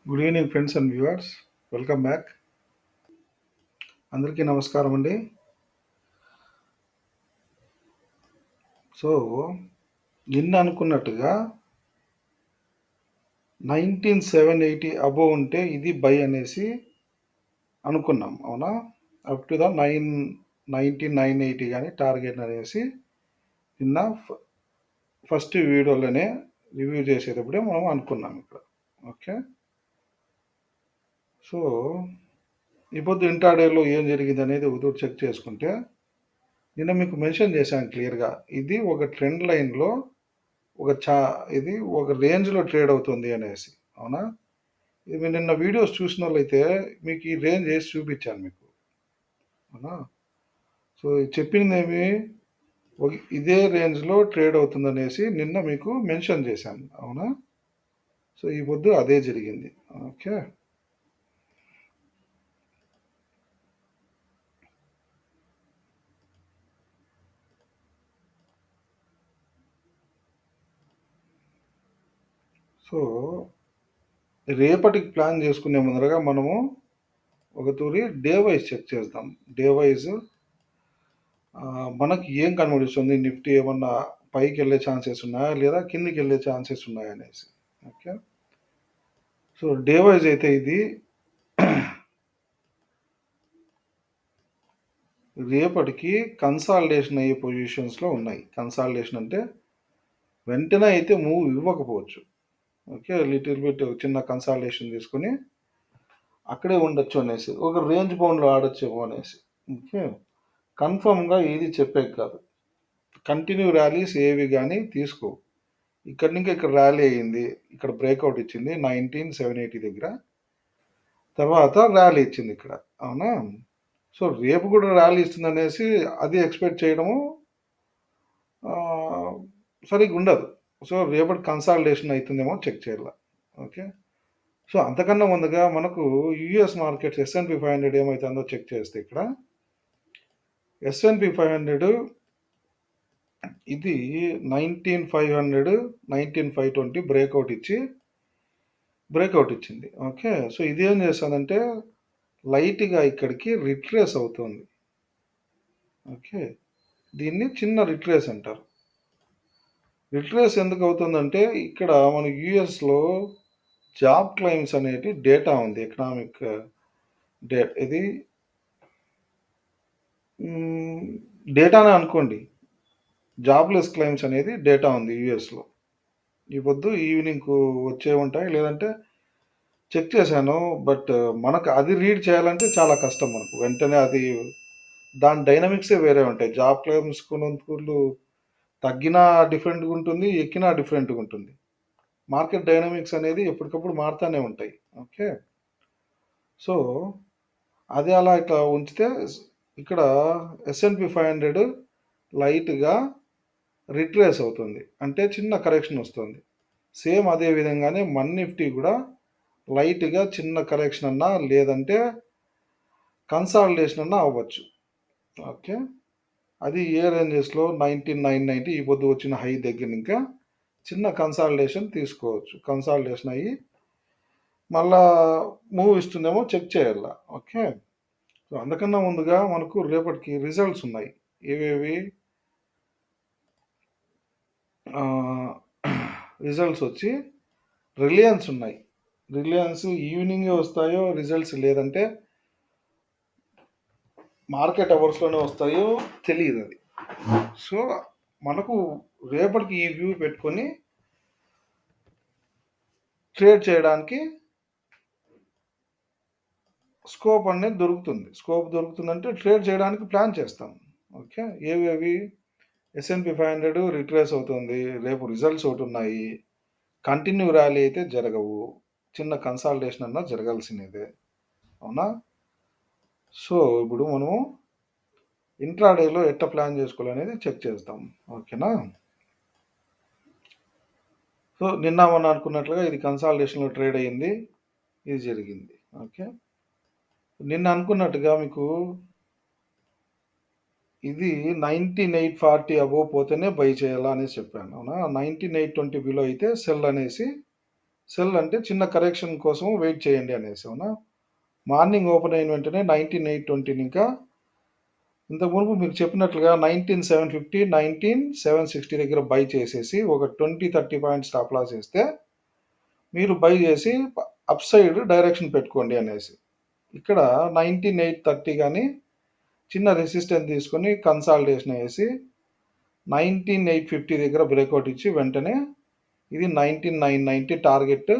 Good evening friends and viewers. Welcome back. అందరికీ నమస్కారం అండి. సో నిన్న అనుకున్నట్టుగా 19780 అబోవ్ ఉంటే ఇది బై అనేసి అనుకున్నాం, అవునా? అప్ టు ద 19980 కానీ టార్గెట్ అనేసి నిన్న ఫస్ట్ వీడియోలోనే రివ్యూ చేసేటప్పుడే మనం అనుకున్నాం ఇక్కడ. ఓకే, సో ఇప్పుడు ఇంట్రాడేలో ఏం జరిగింది అనేది ఒకటి చెక్ చేసుకుంటే నిన్న మీకు మెన్షన్ చేశాను క్లియర్గా, ఇది ఒక ట్రెండ్ లైన్లో ఇది ఒక రేంజ్లో ట్రేడ్ అవుతుంది అనేసి, అవునా? ఇది మీరు నిన్న వీడియోస్ చూసిన వాళ్ళైతే మీకు ఈ రేంజ్ వేసి చూపించాను మీకు, అవునా? సో చెప్పింది ఏమి, ఇదే రేంజ్లో ట్రేడ్ అవుతుంది అనేసి నిన్న మీకు మెన్షన్ చేశాను, అవునా? సో ఈ పొద్దు అదే జరిగింది. ఓకే, సో రేపటికి ప్లాన్ చేసుకునే ముందరగా మనము ఒక తూరి డే వైజ్ చెక్ చేద్దాం. డే వైజ్ మనకి ఏం కనబడుతుంది, నిఫ్టీ ఏమన్నా పైకి వెళ్ళే ఛాన్సెస్ ఉన్నాయా లేదా కిందికి వెళ్ళే ఛాన్సెస్ ఉన్నాయా అనేసి. ఓకే, సో డే వైజ్ అయితే ఇది రేపటికి కన్సాలిడేషన్ అయ్యే పొజిషన్స్లో ఉన్నాయి. కన్సాలిడేషన్ అంటే వెంటనే అయితే మూవ్ ఇవ్వకపోవచ్చు. ఓకే, లిటిల్ బిట్ చిన్న కన్సాలిడేషన్ తీసుకొని అక్కడే ఉండొచ్చు అనేసి, ఒక రేంజ్ బౌండ్లో ఆడొచ్చేమో అనేసి. ఓకే, కన్ఫర్మ్గా ఏది చెప్పేది కాదు. కంటిన్యూ ర్యాలీస్ ఏవి కానీ తీసుకో. ఇక్కడి నుంచి ఇక్కడ ర్యాలీ అయ్యింది, ఇక్కడ బ్రేక్అవుట్ ఇచ్చింది 19780 దగ్గర, తర్వాత ర్యాలీ ఇచ్చింది ఇక్కడ, అవునా? సో రేపు కూడా ర్యాలీ ఇస్తుంది అనేసి అది ఎక్స్పెక్ట్ చేయడము సరిగ్గా ఉండదు. సో రేపటి కన్సాలిడేషన్ అవుతుందేమో చెక్ చేయాలి. ఓకే, సో అంతకన్నా ముందుగా మనకు యుఎస్ మార్కెట్స్ S&P 500 ఏమవుతుందో చెక్ చేస్తే ఇక్కడ S&P 500 ఇది 19500 19520 బ్రేక్అవుట్ ఇచ్చింది. ఓకే, సో ఇది ఏం చేస్తుందంటే లైట్గా ఇక్కడికి రిట్రేస్ అవుతుంది. ఓకే, దీన్ని చిన్న రిట్రేస్ అంటారు. రిట్రేస్ ఎందుకు అవుతుందంటే ఇక్కడ మన యుఎస్లో జాబ్ క్లెయిమ్స్ అనేది డేటా ఉంది, ఎకనామిక్ డేట్, ఇది డేటానే అనుకోండి. జాబ్లెస్ క్లెయిమ్స్ అనేది డేటా ఉంది యుఎస్లో. ఈ పొద్దు ఈవినింగ్ వచ్చే ఉంటాయి, లేదంటే చెక్ చేశాను, బట్ మనకు అది రీడ్ చేయాలంటే చాలా కష్టం. మనకు వెంటనే అది దాని డైనమిక్సే వేరే ఉంటాయి. జాబ్ క్లెయిమ్స్ కొనుగోలు తగ్గినా డిఫరెంట్గా ఉంటుంది, ఎక్కినా డిఫరెంట్గా ఉంటుంది. మార్కెట్ డైనమిక్స్ అనేది ఎప్పటికప్పుడు మారుతూనే ఉంటాయి. ఓకే, సో అది అలా ఇట్లా ఉంచితే ఇక్కడ S&P 500 లైట్గా రిట్రేస్ అవుతుంది, అంటే చిన్న కరెక్షన్ వస్తుంది. సేమ్ అదే విధంగానే నిఫ్టీ కూడా లైట్గా చిన్న కరెక్షన్ అన్నా లేదంటే కన్సాలిడేషన్ అన్నా అవ్వచ్చు. ఓకే, అది ఏ రేంజెస్లో 19990 ఈ పొద్దు వచ్చిన హై దగ్గర ఇంకా చిన్న కన్సాలిడేషన్ తీసుకోవచ్చు. కన్సాలిడేషన్ అయ్యి మళ్ళా మూవ్ ఇస్తుందేమో చెక్ చేయాల. ఓకే, సో అందుకన్నా ముందుగా మనకు రేపటికి రిజల్ట్స్ ఉన్నాయి. ఏవేవి రిజల్ట్స్ వచ్చి రిలయన్స్ ఉన్నాయి. రిలయన్స్ ఈవినింగే వస్తాయో రిజల్ట్స్, లేదంటే మార్కెట్ అవర్స్లోనే వస్తాయో తెలియదు అది. సో మనకు రేపటికి ఈ వ్యూ పెట్టుకొని ట్రేడ్ చేయడానికి స్కోప్ అనేది దొరుకుతుంది. స్కోప్ దొరుకుతుందంటే ట్రేడ్ చేయడానికి ప్లాన్ చేస్తాం. ఓకే, ఏవేవి S&P 500 రిట్రేస్ అవుతుంది, రేపు రిజల్ట్స్ ఒకటి ఉన్నాయి, కంటిన్యూ ర్యాలీ అయితే జరగవు, చిన్న కన్సాలిడేషన్ అన్నా జరగాల్సినదే, అవునా? సో ఇప్పుడు మనము ఇంట్రాడేలో ఎట్లా ప్లాన్ చేసుకోవాలనేది చెక్ చేస్తాం. ఓకేనా? సో నిన్న మనం అనుకున్నట్లుగా ఇది కన్సాలిడేషన్లో ట్రేడ్ అయ్యింది, ఇది జరిగింది. ఓకే, నిన్న అనుకున్నట్టుగా మీకు ఇది 19840 అబోవ్ పోతేనే బై చేయాలా అనేసి చెప్పాను, అవునా? 19820 బిలో అయితే సెల్ అనేసి సెల్ అంటే చిన్న కరెక్షన్ కోసం వెయిట్ చేయండి అనేసి, అవునా? మార్నింగ్ ఓపెన్ అయిన వెంటనే 19,820 ఇంకా ఇంతకు మునుపు మీకు చెప్పినట్లుగా 19,750, 19,760 దగ్గర బై చేసేసి ఒక 20-30 పాయింట్స్ స్టాప్ లాస్ వేస్తే మీరు బై చేసి అప్ సైడ్ డైరెక్షన్ పెట్టుకోండి అనేసి. ఇక్కడ 19,830 కానీ చిన్న రెసిస్టెన్స్ తీసుకొని కన్సాలిడేషన్ వేసి 19,850 దగ్గర బ్రేక్అవుట్ ఇచ్చి వెంటనే ఇది 19,990 టార్గెట్.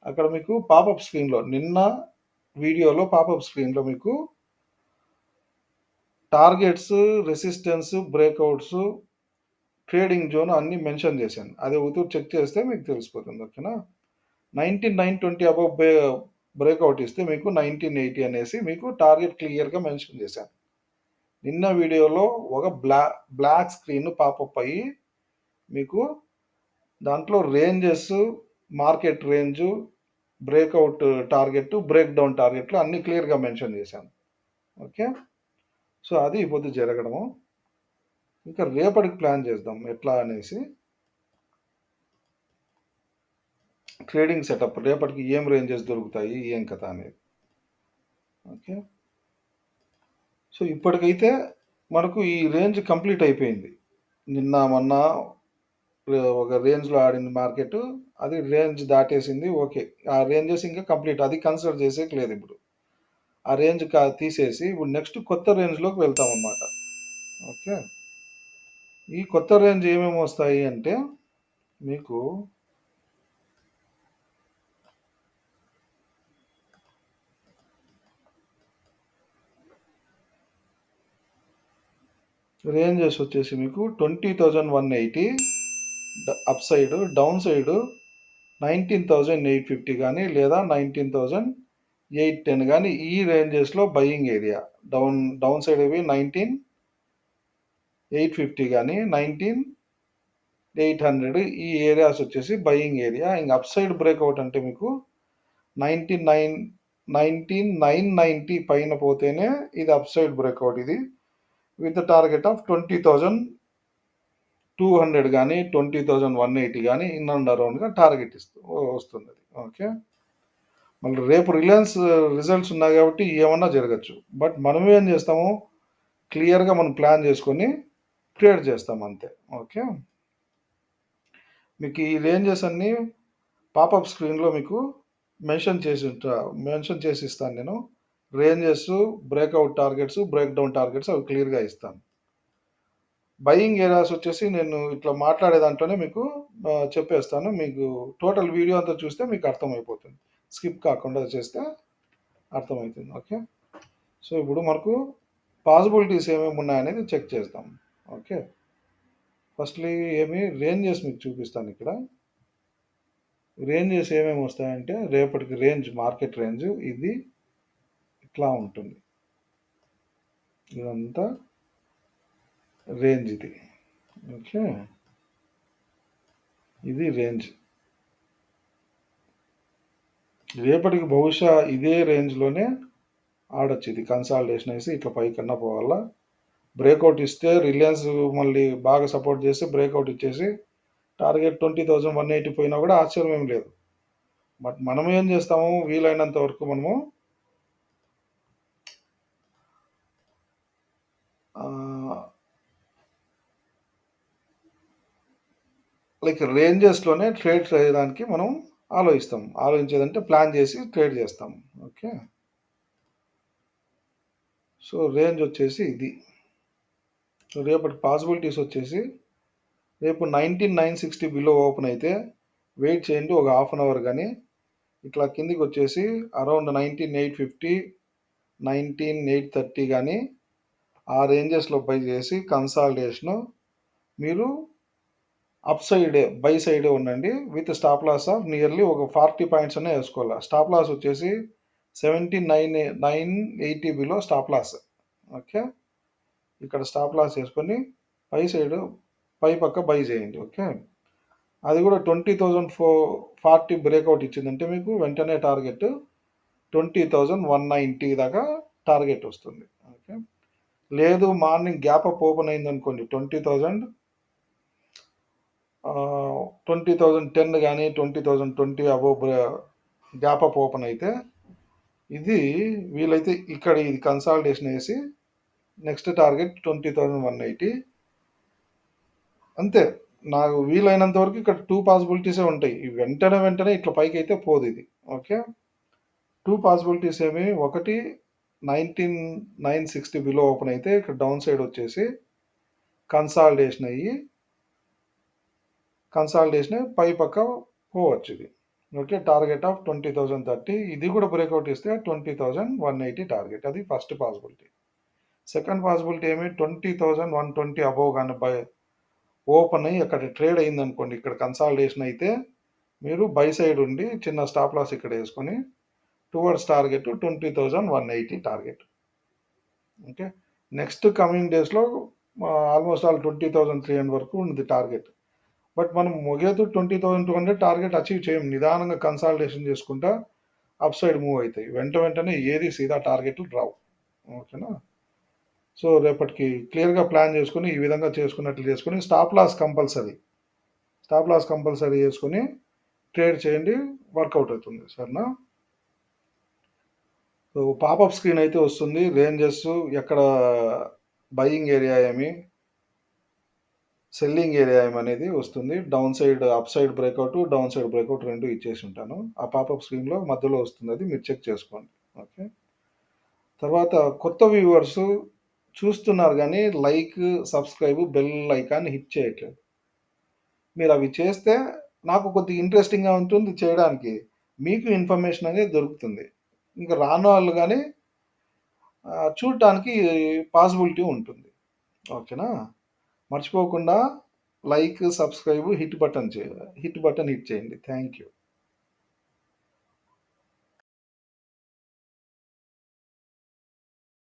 అక్కడ మీకు పాపప్ స్క్రీన్లో నిన్న వీడియోలో పాపప్ స్క్రీన్లో మీకు targets, resistance, breakouts, trading zone అన్ని మెన్షన్ చేశాను. అది ఒకటి చెక్ చేస్తే మీకు తెలిసిపోతుంది, ఓకేనా? 19,920 అబౌవ్ బ్రేక్అవుట్ ఇస్తే మీకు 1980 అనేసి మీకు టార్గెట్ క్లియర్గా మెన్షన్ చేశాను. నిన్న వీడియోలో ఒక బ్లాక్ స్క్రీన్ పాపప్ అయ్యి మీకు దాంట్లో ranges, market range, breakout target, break down టార్గెట్లు అన్ని క్లియర్గా మెన్షన్ చేశాను, ఓకే? సో అది ఇప్పుడు జరగడము. ఇంకా రేపటికి ప్లాన్ చేద్దాం ఎట్లా అనేసి. ట్రేడింగ్ సెటప్ రేపటికి ఏం రేంజెస్ దొరుకుతాయి, ఏం కథ అనేది, ఓకే? సో ఇప్పటికైతే మనకు ఈ రేంజ్ కంప్లీట్ అయిపోయింది. నిన్న మొన్న ఒక రేంజ్లో ఆడింది మార్కెట్, అది రేంజ్ దాటేసింది, ఓకే. ఆ రేంజెస్ ఇంకా కంప్లీట్, అది కన్సిడర్ చేసేకి లేదు. ఇప్పుడు ఆ రేంజ్ తీసేసి ఇప్పుడు నెక్స్ట్ కొత్త రేంజ్లోకి వెళ్తాం అన్నమాట, ఓకే? ఈ కొత్త రేంజ్ ఏమేమి వస్తాయి అంటే మీకు రేంజెస్ వచ్చేసి మీకు 20,180 అప్ సైడ్, డౌన్ సైడ్ 19,850 కానీ లేదా 19,810 కానీ ఈ రేంజెస్లో బయింగ్ ఏరియా. డౌన్ సైడ్ ఇవి 19,850 కానీ 19,800 ఈ ఏరియాస్ వచ్చేసి బయింగ్ ఏరియా. ఇంక అప్ సైడ్ బ్రేక్అవుట్ అంటే మీకు 19,990 పైన పోతేనే ఇది అప్ సైడ్ బ్రేక్అవుట్. ఇది విత్ టార్గెట్ ఆఫ్ 20,200 కానీ 20,180 కానీ ఇన్ అండ్ అరౌండ్గా టార్గెట్ వస్తుంది, ఓకే? మళ్ళీ రేపు రిలయన్స్ రిజల్ట్స్ ఉన్నాయి కాబట్టి ఏమన్నా జరగచ్చు. బట్ మనం ఏం చేస్తాము, క్లియర్గా మనం ప్లాన్ చేసుకొని ట్రేడ్ చేస్తాం అంతే, ఓకే? మీకు ఈ రేంజెస్ అన్నీ పాపప్ స్క్రీన్లో మీకు మెన్షన్ చేసి ఇస్తాను నేను. Ranges, breakout targets, break down targets అవి క్లియర్గా ఇస్తాను. బయింగ్ ఏరియాస్ వచ్చేసి నేను ఇట్లా మాట్లాడే దాంట్లోనే మీకు చెప్పేస్తాను. మీకు టోటల్ వీడియో అంతా చూస్తే మీకు అర్థమైపోతుంది, స్కిప్ కాకుండా చేస్తే అర్థమవుతుంది, ఓకే? సో ఇప్పుడు మనకు పాసిబిలిటీస్ ఏమేమి ఉన్నాయనేది చెక్ చేస్తాం, ఓకే? ఫస్ట్లీ రేంజెస్ మీకు చూపిస్తాను. ఇక్కడ రేంజెస్ ఏమేమి వస్తాయంటే రేపటికి రేంజ్, మార్కెట్ రేంజ్ ఇది ఇట్లా ఉంటుంది. ఇదంతా రేంజ్, ఇది ఓకే, ఇది రేంజ్. రేపటికి బహుశా ఇదే రేంజ్లోనే ఆడొచ్చు. ఇది కన్సాలిడేషన్ వేసి ఇట్లా పైకన్నా పోవాలా. బ్రేక్అవుట్ ఇస్తే రిలయన్స్ మళ్ళీ బాగా సపోర్ట్ చేసి బ్రేక్అవుట్ ఇచ్చేసి టార్గెట్ 20,180 పోయినా కూడా ఆశ్చర్యం ఏం లేదు. బట్ మనం ఏం చేస్తాము, వీలైనంత వరకు మనము లైక్ రేంజెస్లోనే ట్రేడ్ చేయడానికి మనం ఆలోచించేదంటే ప్లాన్ చేసి ట్రేడ్ చేస్తాం, ఓకే? సో రేంజ్ వచ్చేసి ఇది. సో రేపటి పాసిబిలిటీస్ వచ్చేసి రేపు 19,960 బిలో ఓపెన్ అయితే వెయిట్ చేయండి ఒక హాఫ్ అన్ అవర్, కానీ ఇట్లా కిందికి వచ్చేసి అరౌండ్ 19,850, 19,830 కానీ ఆ రేంజెస్లో బై చేసి కన్సాలిడేషను మీరు అప్ సైడే బై సైడే ఉండండి with stop loss of nearly ఒక 40 పాయింట్స్ అనే వేసుకోవాలి. స్టాప్ లాస్ వచ్చేసి 79,980 బిలో స్టాప్ లాస్, ఓకే? ఇక్కడ స్టాప్ లాస్ వేసుకొని పై పక్క బై చేయండి, ఓకే? అది కూడా 20,440 బ్రేక్అవుట్ ఇచ్చిందంటే మీకు వెంటనే టార్గెట్ 20,190 దాకా టార్గెట్ వస్తుంది, ఓకే? లేదు మార్నింగ్ గ్యాప్ అప్ ఓపెన్ అయింది అనుకోండి 20,000 20,010 గానీ, 20,020 అబోవ్ గ్యాప్ అప్ ఓపెన్ అయితే ఇది వీలైతే ఇక్కడ ఇది కన్సాలిడేషన్ వేసి నెక్స్ట్ టార్గెట్ 20,180 అంతే. నాకు వీలైనంత వరకు ఇక్కడ 2 పాసిబిలిటీసే ఉంటాయి. ఈ వెంటనే ఇట్లా పైకైతే పోదు ఇది. ఓకే. 2 పాసిబిలిటీస్ ఏమి ఒకటి 19,960 బిలో ఓపెన్ అయితే ఇక్కడ డౌన్ సైడ్ వచ్చేసి కన్సాలిడేషన్ అయ్యి పై పక్క పోవచ్చు ఇది. ఓకే. టార్గెట్ ఆఫ్ 20,030 ఇది కూడా బ్రేక్అవుట్ ఇస్తే 20,180 టార్గెట్. అది ఫస్ట్ పాసిబిలిటీ. సెకండ్ పాసిబిలిటీ ఏమి 20,120 అబోవ్ కానీ ఓపెన్ అయ్యి అక్కడ ట్రేడ్ అయింది అనుకోండి, ఇక్కడ కన్సాలిడేషన్ అయితే మీరు బై సైడ్ ఉండి చిన్న స్టాప్ లాస్ ఇక్కడ వేసుకొని towards target 20,180 target. Okay. Next coming డేస్లో ఆల్మోస్ట్ ఆల్ 20,300 వరకు ఉంది టార్గెట్. బట్ మనం మొగేదు 20,200 టార్గెట్ అచీవ్ చేయం. నిదానంగా కన్సాలిడేషన్ చేసుకుంటా అప్ సైడ్ మూవ్ అవుతాయి. వెంటనే ఏది సీదా టార్గెట్లు రావు. ఓకేనా. సో రేపటికి క్లియర్గా ప్లాన్ చేసుకుని ఈ విధంగా చేసుకుని స్టాప్ లాస్ కంపల్సరీ చేసుకుని ట్రేడ్ చేయండి, వర్కౌట్ అవుతుంది. సరేనా. సో పాపప్ స్క్రీన్ అయితే వస్తుంది. రేంజెస్ ఎక్కడ బయింగ్ ఏరియా ఏమి, సెల్లింగ్ ఏరియా ఏమనేది వస్తుంది. Down side up side breakout, down side breakout రెండు ఇచ్చేసి ఉంటాను. ఆ పాపప్ స్క్రీన్లో మధ్యలో వస్తుంది, అది మీరు చెక్ చేసుకోండి. ఓకే. తర్వాత కొత్త వ్యూవర్స్ చూస్తున్నారు కానీ like, subscribe, bell icon hit చేయట్లేదు. మీరు అవి చేస్తే నాకు కొద్దిగా ఇంట్రెస్టింగ్గా ఉంటుంది చేయడానికి, మీకు ఇన్ఫర్మేషన్ అనేది దొరుకుతుంది. ఇంకా రాని వాళ్ళు కానీ చూడటానికి పాసిబిలిటీ ఉంటుంది. ఓకేనా. మర్చిపోకుండా like, subscribe, hit button hit చేయండి. Thank you.